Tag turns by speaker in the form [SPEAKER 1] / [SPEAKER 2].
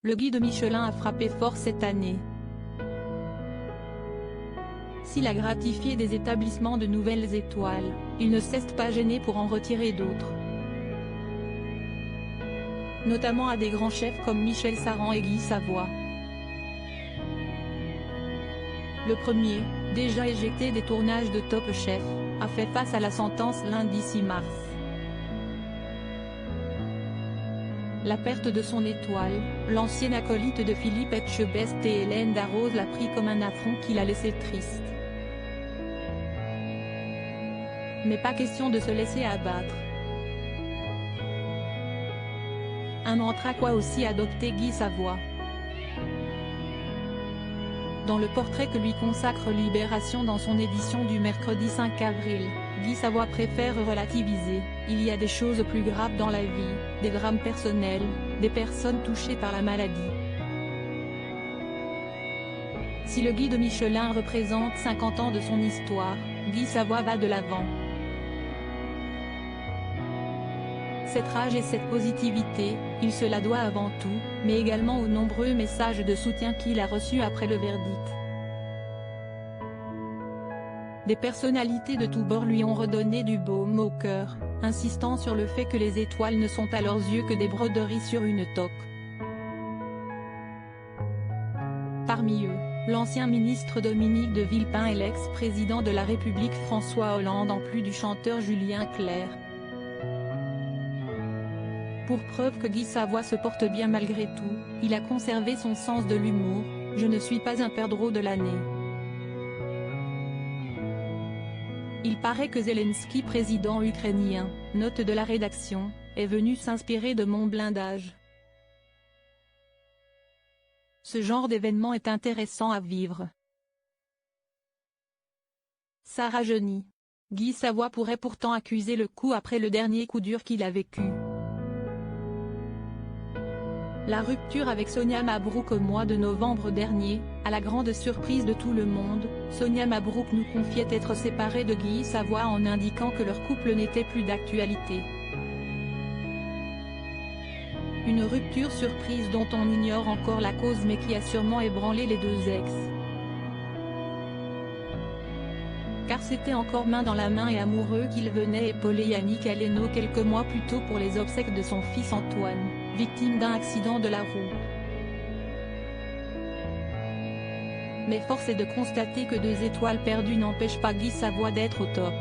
[SPEAKER 1] Le guide Michelin a frappé fort cette année. S'il a gratifié des établissements de nouvelles étoiles, il ne s'est pas gêné pour en retirer d'autres. Notamment à des grands chefs comme Michel Saran et Guy Savoy. Le premier, déjà éjecté des tournages de Top Chef, a fait face à la sentence lundi 6 mars. La perte de son étoile, l'ancienne acolyte de Philippe Etchebest et Hélène Darroze l'a pris comme un affront qui l'a laissé triste. Mais pas question de se laisser abattre. Un mantra qu'a aussi adopté Guy Savoy. Dans le portrait que lui consacre Libération dans son édition du mercredi 5 avril, Guy Savoy préfère relativiser. Il y a des choses plus graves dans la vie, des drames personnels, des personnes touchées par la maladie. Si le guide Michelin représente 50 ans de son histoire, Guy Savoy va de l'avant. Cette rage et cette positivité, il se la doit avant tout, mais également aux nombreux messages de soutien qu'il a reçus après le verdict. Des personnalités de tous bords lui ont redonné du baume au cœur, insistant sur le fait que les étoiles ne sont à leurs yeux que des broderies sur une toque. Parmi eux, l'ancien ministre Dominique de Villepin et l'ex-président de la République François Hollande en plus du chanteur Julien Clerc. Pour preuve que Guy Savoy se porte bien malgré tout, il a conservé son sens de l'humour. « Je ne suis pas un perdreau de l'année. Il paraît que Zelensky, président ukrainien, note de la rédaction, est venu s'inspirer de mon blindage. Ce genre d'événement est intéressant à vivre. » Ça rajeunit. Guy Savoy pourrait pourtant accuser le coup après le dernier coup dur qu'il a vécu. La rupture avec Sonia Mabrouk au mois de novembre dernier, à la grande surprise de tout le monde, Sonia Mabrouk nous confiait être séparée de Guy Savoy en indiquant que leur couple n'était plus d'actualité. Une rupture surprise dont on ignore encore la cause mais qui a sûrement ébranlé les deux ex. Car c'était encore main dans la main et amoureux qu'il venait épauler Yannick Aleno quelques mois plus tôt pour les obsèques de son fils Antoine, victime d'un accident de la route. Mais force est de constater que deux étoiles perdues n'empêchent pas Guy Savoy d'être au top.